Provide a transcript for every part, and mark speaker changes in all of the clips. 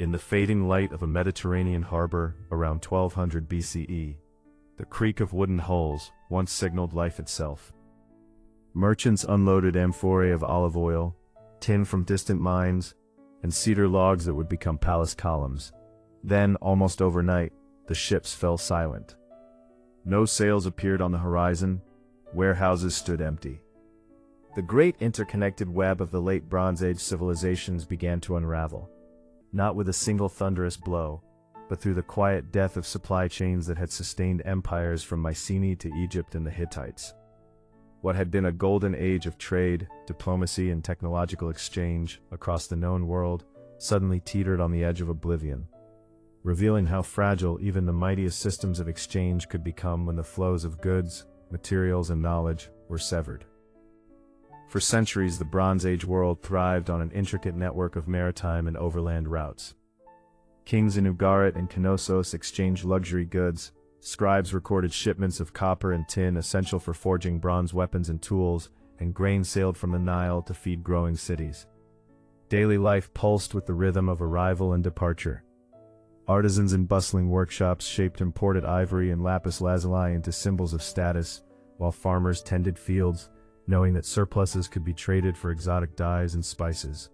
Speaker 1: In the fading light of a Mediterranean harbor around 1200 BCE, the creak of wooden hulls once signaled life itself. Merchants unloaded amphorae of olive oil, tin from distant mines, and cedar logs that would become palace columns. Then, almost overnight, the ships fell silent. No sails appeared on the horizon, warehouses stood empty. The great interconnected web of the late Bronze Age civilizations began to unravel, not with a single thunderous blow, but through the quiet death of supply chains that had sustained empires from Mycenae to Egypt and the Hittites. What had been a golden age of trade, diplomacy, and technological exchange across the known world suddenly teetered on the edge of oblivion, revealing how fragile even the mightiest systems of exchange could become when the flows of goods, materials, and knowledge were severed. For centuries, the Bronze Age world thrived on an intricate network of maritime and overland routes. Kings in Ugarit and Knossos exchanged luxury goods, scribes recorded shipments of copper and tin essential for forging bronze weapons and tools, and grain sailed from the Nile to feed growing cities. Daily life pulsed with the rhythm of arrival and departure. Artisans in bustling workshops shaped imported ivory and lapis lazuli into symbols of status, while farmers tended fields, knowing that surpluses could be traded for exotic dyes and spices.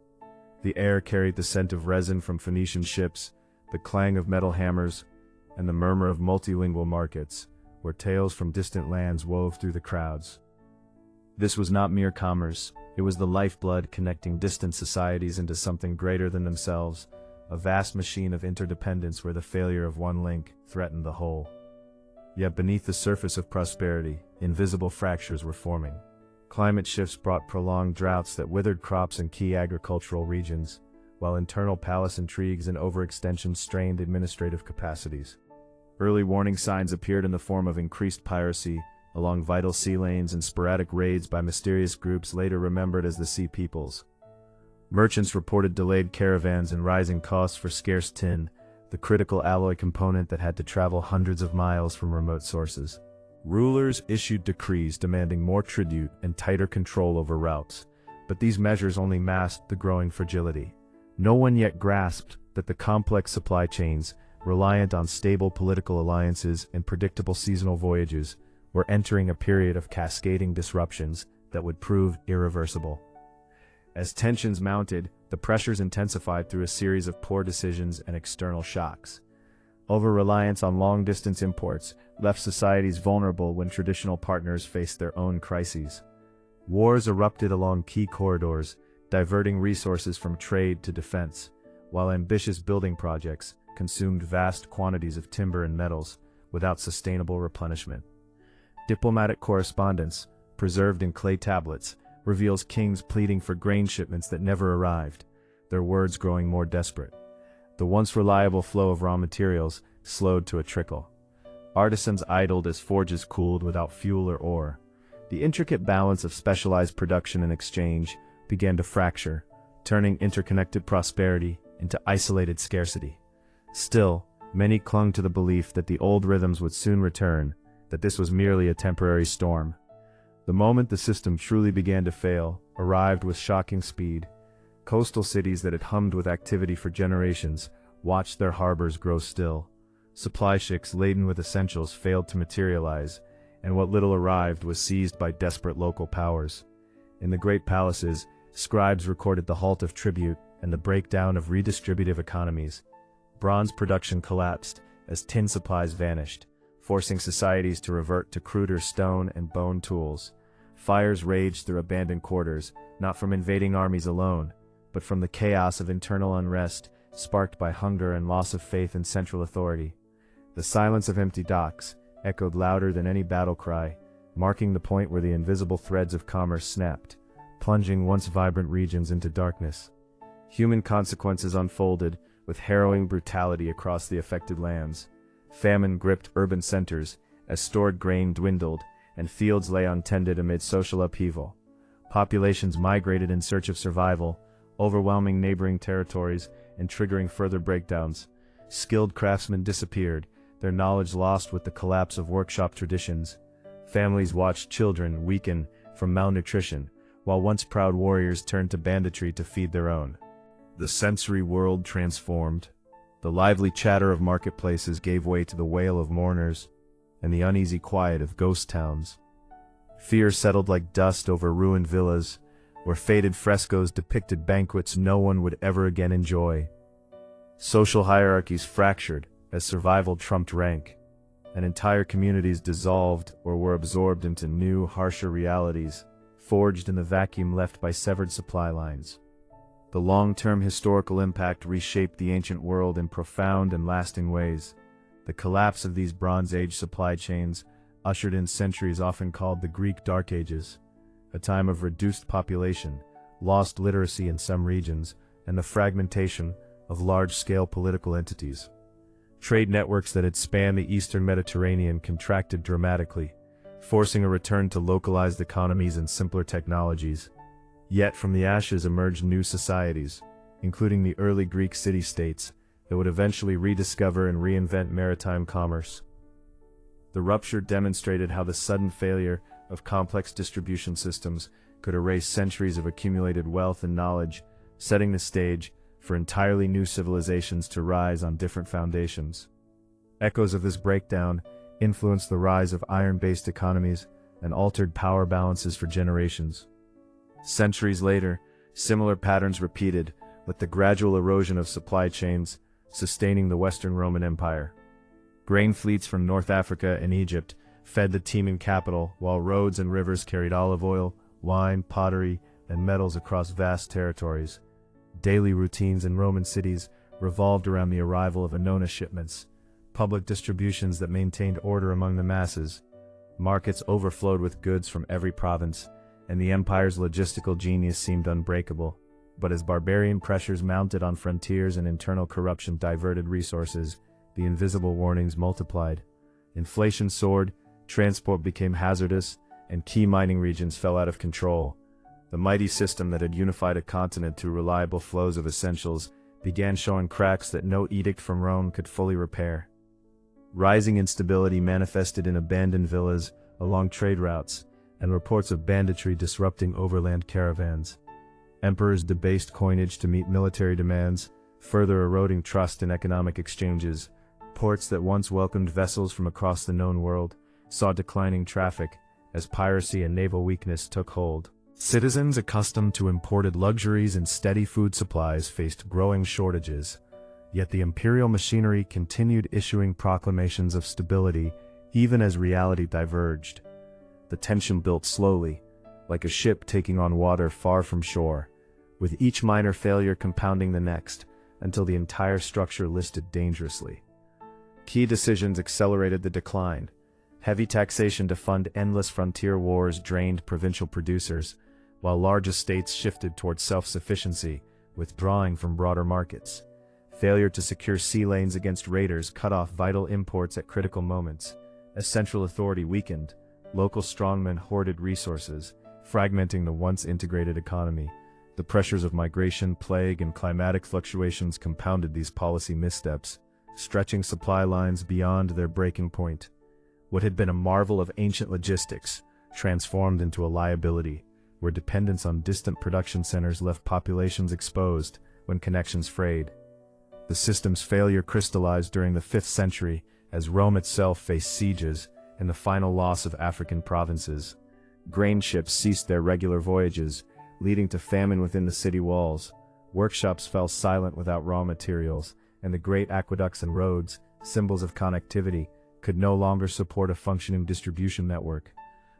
Speaker 1: The air carried the scent of resin from Phoenician ships, the clang of metal hammers, and the murmur of multilingual markets, where tales from distant lands wove through the crowds. This was not mere commerce, it was the lifeblood connecting distant societies into something greater than themselves, a vast machine of interdependence where the failure of one link threatened the whole. Yet beneath the surface of prosperity, invisible fractures were forming. Climate shifts brought prolonged droughts that withered crops in key agricultural regions, while internal palace intrigues and overextension strained administrative capacities. Early warning signs appeared in the form of increased piracy along vital sea lanes and sporadic raids by mysterious groups later remembered as the Sea Peoples. Merchants reported delayed caravans and rising costs for scarce tin, the critical alloy component that had to travel hundreds of miles from remote sources. Rulers issued decrees demanding more tribute and tighter control over routes, but these measures only masked the growing fragility. No one yet grasped that the complex supply chains, reliant on stable political alliances and predictable seasonal voyages, were entering a period of cascading disruptions that would prove irreversible. As tensions mounted, the pressures intensified through a series of poor decisions and external shocks. Over-reliance on long-distance imports left societies vulnerable when traditional partners faced their own crises. Wars erupted along key corridors, diverting resources from trade to defense, while ambitious building projects consumed vast quantities of timber and metals without sustainable replenishment. Diplomatic correspondence, preserved in clay tablets, reveals kings pleading for grain shipments that never arrived, their words growing more desperate. The once reliable flow of raw materials slowed to a trickle. Artisans idled as forges cooled without fuel or ore. The intricate balance of specialized production and exchange began to fracture, turning interconnected prosperity into isolated scarcity. Still, many clung to the belief that the old rhythms would soon return, that this was merely a temporary storm. The moment the system truly began to fail arrived with shocking speed. Coastal cities that had hummed with activity for generations watched their harbors grow still. Supply ships laden with essentials failed to materialize, and what little arrived was seized by desperate local powers. In the great palaces, scribes recorded the halt of tribute and the breakdown of redistributive economies. Bronze production collapsed as tin supplies vanished, forcing societies to revert to cruder stone and bone tools. Fires raged through abandoned quarters, not from invading armies alone, but from the chaos of internal unrest sparked by hunger and loss of faith in central authority. The silence of empty docks echoed louder than any battle cry, marking the point where the invisible threads of commerce snapped, plunging once vibrant regions into darkness. Human consequences unfolded with harrowing brutality across the affected lands. Famine gripped urban centers as stored grain dwindled and fields lay untended amid social upheaval. Populations migrated in search of survival, overwhelming neighboring territories and triggering further breakdowns. Skilled craftsmen disappeared, their knowledge lost with the collapse of workshop traditions. Families watched children weaken from malnutrition, while once proud warriors turned to banditry to feed their own. The sensory world transformed, The lively chatter of marketplaces gave way to the wail of mourners and the uneasy quiet of ghost towns. Fear settled like dust over ruined villas, where faded frescoes depicted banquets no one would ever again enjoy. Social hierarchies fractured as survival trumped rank, and entire communities dissolved or were absorbed into new, harsher realities, forged in the vacuum left by severed supply lines. The long-term historical impact reshaped the ancient world in profound and lasting ways. The collapse of these Bronze Age supply chains ushered in centuries often called the Greek Dark Ages, a time of reduced population, lost literacy in some regions, and the fragmentation of large-scale political entities. Trade networks that had spanned the eastern Mediterranean contracted dramatically, forcing a return to localized economies and simpler technologies. Yet from the ashes emerged new societies, including the early Greek city-states, that would eventually rediscover and reinvent maritime commerce. The rupture demonstrated how the sudden failure of complex distribution systems could erase centuries of accumulated wealth and knowledge, setting the stage for entirely new civilizations to rise on different foundations. Echoes of this breakdown influenced the rise of iron-based economies and altered power balances for generations. Centuries later, similar patterns repeated, with the gradual erosion of supply chains sustaining the Western Roman Empire. Grain fleets from North Africa and Egypt fed the teeming capital, while roads and rivers carried olive oil, wine, pottery, and metals across vast territories. Daily routines in Roman cities revolved around the arrival of annona shipments, public distributions that maintained order among the masses. Markets overflowed with goods from every province, and the empire's logistical genius seemed unbreakable. But as barbarian pressures mounted on frontiers and internal corruption diverted resources, the invisible warnings multiplied. Inflation soared, transport became hazardous, and key mining regions fell out of control. The mighty system that had unified a continent through reliable flows of essentials began showing cracks that no edict from Rome could fully repair. Rising instability manifested in abandoned villas along trade routes, and reports of banditry disrupting overland caravans. Emperors debased coinage to meet military demands, further eroding trust in economic exchanges. Ports that once welcomed vessels from across the known world saw declining traffic as piracy and naval weakness took hold. Citizens accustomed to imported luxuries and steady food supplies faced growing shortages, yet the imperial machinery continued issuing proclamations of stability even as reality diverged. The tension built slowly, like a ship taking on water far from shore, with each minor failure compounding the next, until the entire structure listed dangerously. Key decisions accelerated the decline. Heavy taxation to fund endless frontier wars drained provincial producers, while large estates shifted towards self-sufficiency, withdrawing from broader markets. Failure to secure sea lanes against raiders cut off vital imports at critical moments. As central authority weakened, local strongmen hoarded resources, fragmenting the once integrated economy. The pressures of migration, plague, and climatic fluctuations compounded these policy missteps, stretching supply lines beyond their breaking point. What had been a marvel of ancient logistics transformed into a liability, where dependence on distant production centers left populations exposed when connections frayed. The system's failure crystallized during the 5th century as Rome itself faced sieges and the final loss of African provinces. Grain ships ceased their regular voyages, leading to famine within the city walls. Workshops fell silent without raw materials, and the great aqueducts and roads, symbols of connectivity, could no longer support a functioning distribution network.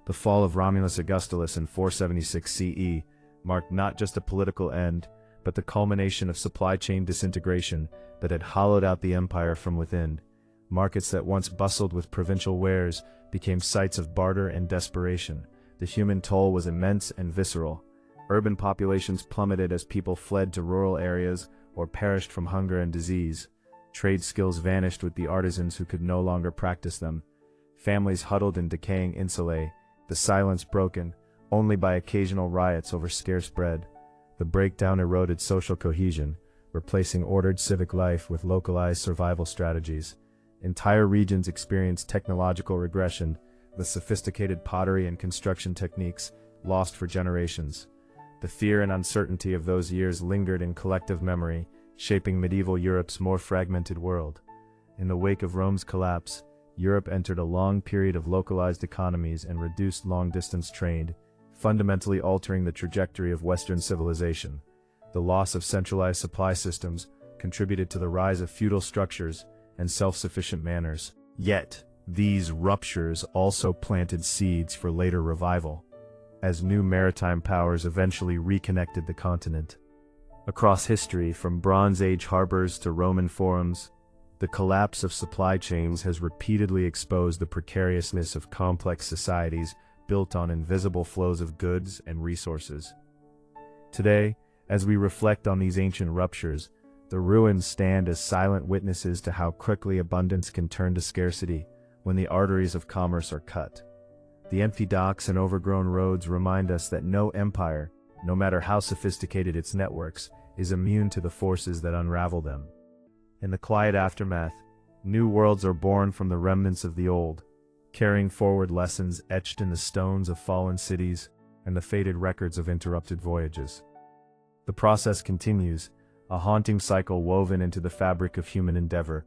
Speaker 1: The fall of Romulus Augustulus in 476 CE marked not just a political end, but the culmination of supply chain disintegration that had hollowed out the empire from within. Markets that once bustled with provincial wares became sites of barter and desperation. The human toll was immense and visceral. Urban populations plummeted as people fled to rural areas or perished from hunger and disease. Trade skills vanished with the artisans who could no longer practice them. Families huddled in decaying insulae, the silence broken only by occasional riots over scarce bread. The breakdown eroded social cohesion, replacing ordered civic life with localized survival strategies. Entire regions experienced technological regression, with sophisticated pottery and construction techniques lost for generations. The fear and uncertainty of those years lingered in collective memory, shaping medieval Europe's more fragmented world. In the wake of Rome's collapse, Europe entered a long period of localized economies and reduced long-distance trade, fundamentally altering the trajectory of Western civilization. The loss of centralized supply systems contributed to the rise of feudal structures and self-sufficient manners. Yet, these ruptures also planted seeds for later revival, as new maritime powers eventually reconnected the continent. Across history, from Bronze Age harbors to Roman forums, the collapse of supply chains has repeatedly exposed the precariousness of complex societies built on invisible flows of goods and resources. Today, as we reflect on these ancient ruptures, the ruins stand as silent witnesses to how quickly abundance can turn to scarcity when the arteries of commerce are cut. The empty docks and overgrown roads remind us that no empire, no matter how sophisticated its networks, is immune to the forces that unravel them. In the quiet aftermath, new worlds are born from the remnants of the old, carrying forward lessons etched in the stones of fallen cities and the faded records of interrupted voyages. The process continues, a haunting cycle woven into the fabric of human endeavor,